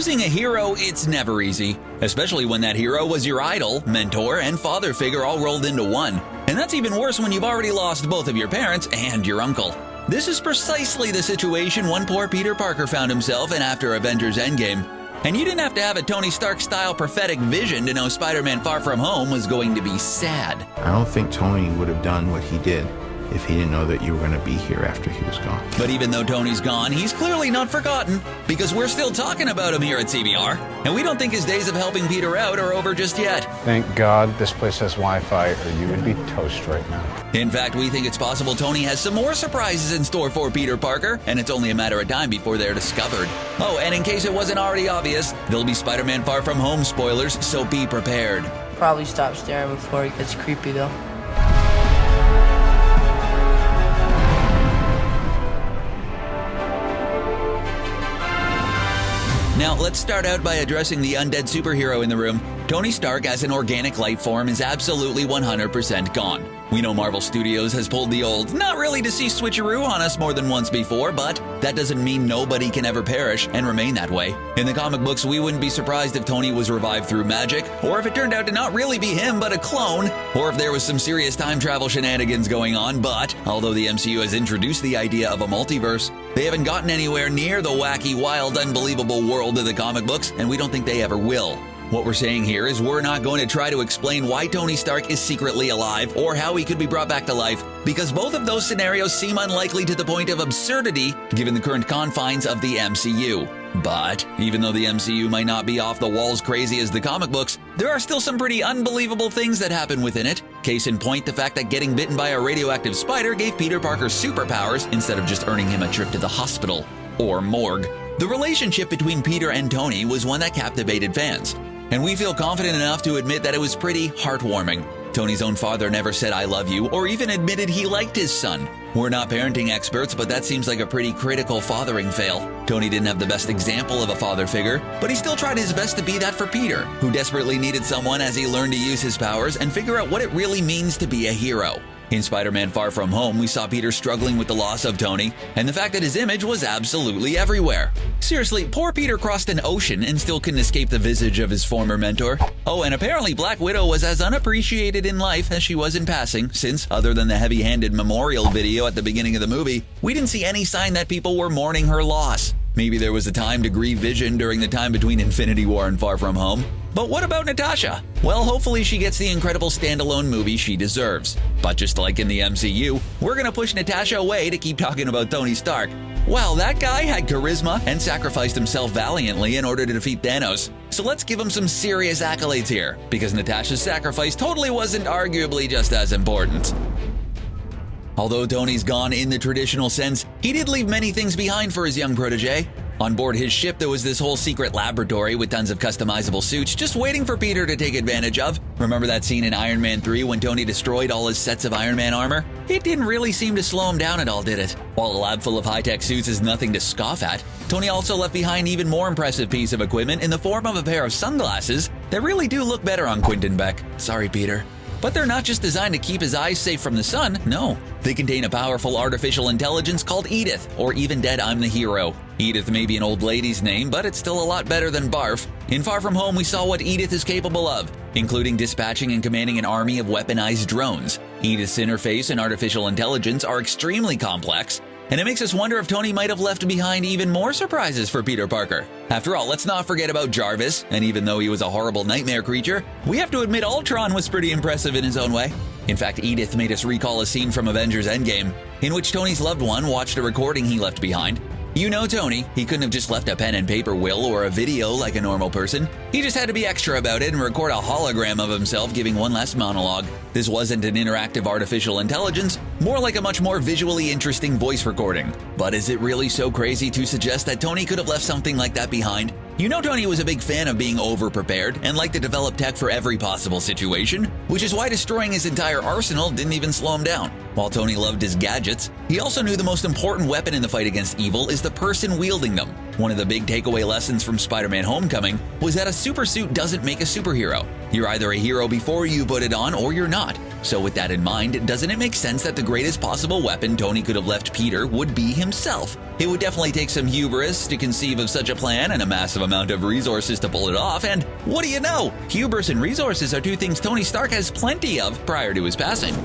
Losing a hero, it's never easy, especially when that hero was your idol, mentor, and father figure all rolled into one. And that's even worse when you've already lost both of your parents and your uncle. This is precisely the situation one poor Peter Parker found himself in after Avengers Endgame. And you didn't have to have a Tony Stark-style prophetic vision to know Spider-Man Far From Home was going to be sad. I don't think Tony would have done what he did if he didn't know that you were going to be here after he was gone. But even though Tony's gone, he's clearly not forgotten, because we're still talking about him here at CBR, and we don't think his days of helping Peter out are over just yet. Thank God this place has Wi-Fi, or you would be toast right now. In fact, we think it's possible Tony has some more surprises in store for Peter Parker, and it's only a matter of time before they're discovered. Oh, and in case it wasn't already obvious, there'll be Spider-Man Far From Home spoilers, so be prepared. Probably stop staring before it gets creepy, though. Now, let's start out by addressing the undead superhero in the room. Tony Stark as an organic life form is absolutely 100% gone. We know Marvel Studios has pulled the old, not really deceased switcheroo on us more than once before, but that doesn't mean nobody can ever perish and remain that way. In the comic books, we wouldn't be surprised if Tony was revived through magic, or if it turned out to not really be him but a clone, or if there was some serious time travel shenanigans going on, but although the MCU has introduced the idea of a multiverse, they haven't gotten anywhere near the wacky, wild, unbelievable world of the comic books, and we don't think they ever will. What we're saying here is we're not going to try to explain why Tony Stark is secretly alive or how he could be brought back to life, because both of those scenarios seem unlikely to the point of absurdity given the current confines of the MCU. But even though the MCU might not be off the walls crazy as the comic books, there are still some pretty unbelievable things that happen within it. Case in point, the fact that getting bitten by a radioactive spider gave Peter Parker superpowers instead of just earning him a trip to the hospital or morgue. The relationship between Peter and Tony was one that captivated fans, and we feel confident enough to admit that it was pretty heartwarming. Tony's own father never said "I love you" or even admitted he liked his son. We're not parenting experts, but that seems like a pretty critical fathering fail. Tony didn't have the best example of a father figure, but he still tried his best to be that for Peter, who desperately needed someone as he learned to use his powers and figure out what it really means to be a hero. In Spider-Man Far From Home, we saw Peter struggling with the loss of Tony and the fact that his image was absolutely everywhere. Seriously, poor Peter crossed an ocean and still couldn't escape the visage of his former mentor. Oh, and apparently Black Widow was as unappreciated in life as she was in passing, since other than the heavy-handed memorial video at the beginning of the movie, we didn't see any sign that people were mourning her loss. Maybe there was a time to grieve Vision during the time between Infinity War and Far From Home. But what about Natasha? Well, hopefully she gets the incredible standalone movie she deserves. But just like in the MCU, we're gonna push Natasha away to keep talking about Tony Stark. Wow, that guy had charisma and sacrificed himself valiantly in order to defeat Thanos. So let's give him some serious accolades here, because Natasha's sacrifice totally wasn't arguably just as important. Although Tony's gone in the traditional sense, he did leave many things behind for his young protege. On board his ship, there was this whole secret laboratory with tons of customizable suits just waiting for Peter to take advantage of. Remember that scene in Iron Man 3 when Tony destroyed all his sets of Iron Man armor? It didn't really seem to slow him down at all, did it? While a lab full of high-tech suits is nothing to scoff at, Tony also left behind an even more impressive piece of equipment in the form of a pair of sunglasses that really do look better on Quentin Beck. Sorry, Peter. But they're not just designed to keep his eyes safe from the sun, no. They contain a powerful artificial intelligence called E.D.I.T.H, or Even Dead I'm the Hero. E.D.I.T.H may be an old lady's name, but it's still a lot better than barf. In Far From Home, we saw what E.D.I.T.H is capable of, including dispatching and commanding an army of weaponized drones. E.D.I.T.'s interface and artificial intelligence are extremely complex, and it makes us wonder if Tony might have left behind even more surprises for Peter Parker. After all, let's not forget about Jarvis, and even though he was a horrible nightmare creature, we have to admit Ultron was pretty impressive in his own way. In fact, E.D.I.T.H made us recall a scene from Avengers Endgame, in which Tony's loved one watched a recording he left behind. You know Tony, he couldn't have just left a pen and paper will or a video like a normal person. He just had to be extra about it and record a hologram of himself giving one last monologue. This wasn't an interactive artificial intelligence, more like a much more visually interesting voice recording. But is it really so crazy to suggest that Tony could have left something like that behind? You know Tony was a big fan of being over-prepared and liked to develop tech for every possible situation, which is why destroying his entire arsenal didn't even slow him down. While Tony loved his gadgets, he also knew the most important weapon in the fight against evil is the person wielding them. One of the big takeaway lessons from Spider-Man Homecoming was that a supersuit doesn't make a superhero. You're either a hero before you put it on or you're not. So with that in mind, doesn't it make sense that the greatest possible weapon Tony could have left Peter would be himself? It would definitely take some hubris to conceive of such a plan and a massive amount of resources to pull it off, and what do you know? Hubris and resources are two things Tony Stark has plenty of prior to his passing.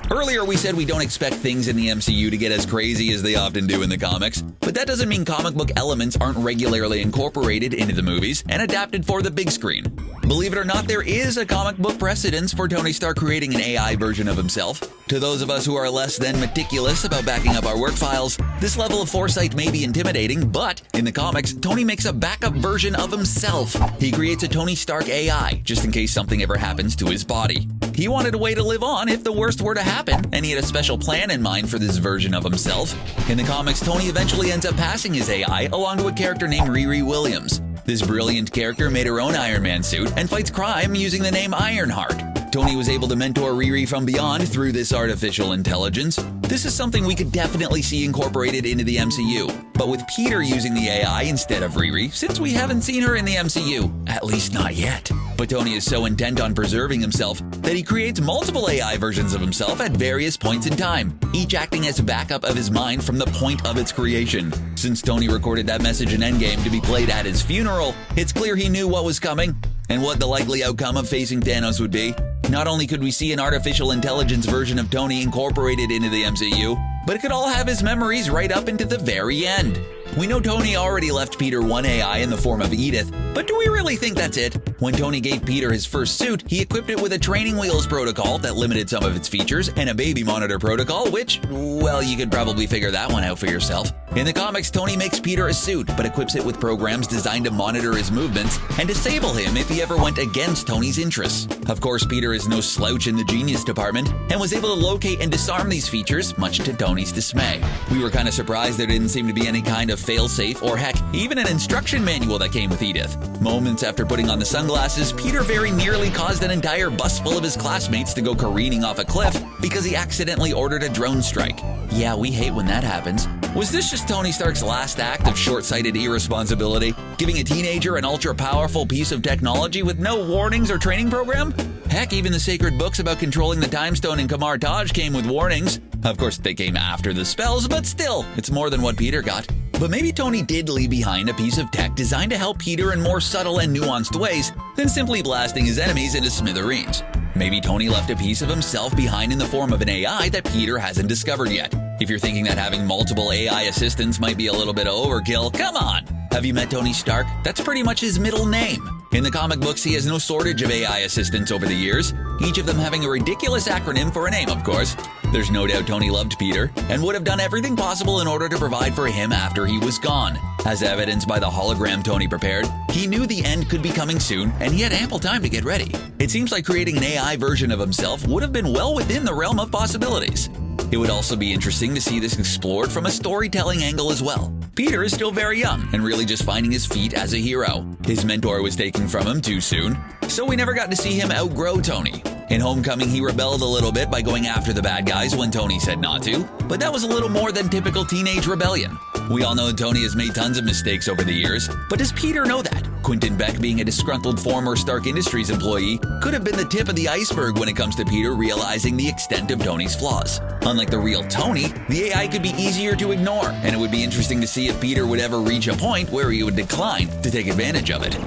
Earlier we said we don't expect things in the MCU to get as crazy as they often do in the comics, but that doesn't mean comic book elements aren't regularly incorporated into the movies and adapted for the big screen. Believe it or not, there is a comic book precedence for Tony Stark creating an AI version of himself. To those of us who are less than meticulous about backing up our work files, this level of foresight may be intimidating, but in the comics, Tony makes a backup version of himself. He creates a Tony Stark AI, just in case something ever happens to his body. He wanted a way to live on if the worst were to happen, and he had a special plan in mind for this version of himself. In the comics, Tony eventually ends up passing his AI along to a character named Riri Williams. This brilliant character made her own Iron Man suit and fights crime using the name Ironheart. Tony was able to mentor Riri from beyond through this artificial intelligence. This is something we could definitely see incorporated into the MCU, but with Peter using the AI instead of Riri, since we haven't seen her in the MCU, at least not yet. But Tony is so intent on preserving himself that he creates multiple AI versions of himself at various points in time, each acting as a backup of his mind from the point of its creation. Since Tony recorded that message in Endgame to be played at his funeral, it's clear he knew what was coming and what the likely outcome of facing Thanos would be. Not only could we see an artificial intelligence version of Tony incorporated into the MCU, but it could all have his memories right up into the very end. We know Tony already left Peter one AI in the form of E.D.I.T.H, but do we really think that's it? When Tony gave Peter his first suit, he equipped it with a training wheels protocol that limited some of its features, and a baby monitor protocol, which, well, you could probably figure that one out for yourself. In the comics, Tony makes Peter a suit, but equips it with programs designed to monitor his movements and disable him if he ever went against Tony's interests. Of course, Peter is no slouch in the genius department, and was able to locate and disarm these features, much to Tony's dismay. We were kind of surprised there didn't seem to be any kind of fail-safe, or heck, even an instruction manual that came with E.D.I.T.H. Moments after putting on the sunglasses, Peter very nearly caused an entire bus full of his classmates to go careening off a cliff because he accidentally ordered a drone strike. Yeah, we hate when that happens. Was this just Tony Stark's last act of short-sighted irresponsibility, giving a teenager an ultra-powerful piece of technology with no warnings or training program? Heck, even the sacred books about controlling the Time Stone in E.D.I.T.H came with warnings. Of course, they came after the spells, but still, it's more than what Peter got. But maybe Tony did leave behind a piece of tech designed to help Peter in more subtle and nuanced ways than simply blasting his enemies into smithereens. Maybe Tony left a piece of himself behind in the form of an AI that Peter hasn't discovered yet. If you're thinking that having multiple AI assistants might be a little bit overkill, come on! Have you met Tony Stark? That's pretty much his middle name. In the comic books, he has no shortage of AI assistants over the years, each of them having a ridiculous acronym for a name, of course. There's no doubt Tony loved Peter, and would have done everything possible in order to provide for him after he was gone. As evidenced by the hologram Tony prepared, he knew the end could be coming soon, and he had ample time to get ready. It seems like creating an AI version of himself would have been well within the realm of possibilities. It would also be interesting to see this explored from a storytelling angle as well. Peter is still very young and really just finding his feet as a hero. His mentor was taken from him too soon, so we never got to see him outgrow Tony. In Homecoming, he rebelled a little bit by going after the bad guys when Tony said not to, but that was a little more than typical teenage rebellion. We all know Tony has made tons of mistakes over the years, but does Peter know that? Quentin Beck, being a disgruntled former Stark Industries employee, could have been the tip of the iceberg when it comes to Peter realizing the extent of Tony's flaws. Unlike the real Tony, the AI could be easier to ignore, and it would be interesting to see if Peter would ever reach a point where he would decline to take advantage of it.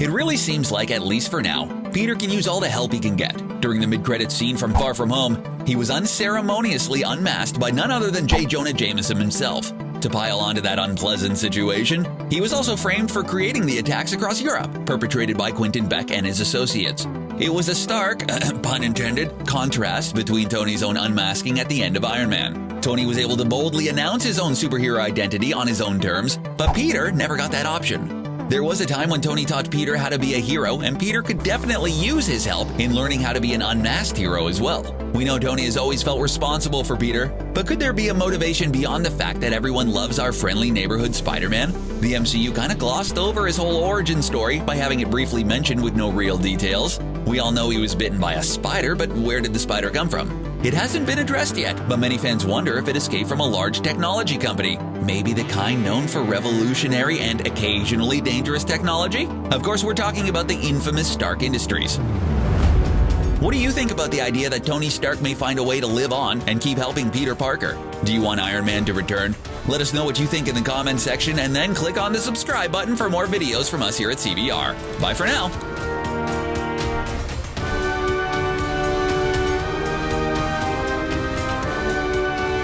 It really seems like, at least for now, Peter can use all the help he can get. During the mid-credits scene from Far From Home, he was unceremoniously unmasked by none other than J. Jonah Jameson himself. To pile onto that unpleasant situation, he was also framed for creating the attacks across Europe, perpetrated by Quentin Beck and his associates. It was a stark, pun intended, contrast between Tony's own unmasking at the end of Iron Man. Tony was able to boldly announce his own superhero identity on his own terms, but Peter never got that option. There was a time when Tony taught Peter how to be a hero, and Peter could definitely use his help in learning how to be an unmasked hero as well. We know Tony has always felt responsible for Peter, but could there be a motivation beyond the fact that everyone loves our friendly neighborhood Spider-Man? The MCU kind of glossed over his whole origin story by having it briefly mentioned with no real details. We all know he was bitten by a spider, but where did the spider come from? It hasn't been addressed yet, but many fans wonder if it escaped from a large technology company, maybe the kind known for revolutionary and occasionally dangerous technology. Of course, we're talking about the infamous Stark Industries. What do you think about the idea that Tony Stark may find a way to live on and keep helping Peter Parker? Do you want Iron Man to return? Let us know what you think in the comments section and then click on the subscribe button for more videos from us here at CBR. Bye for now.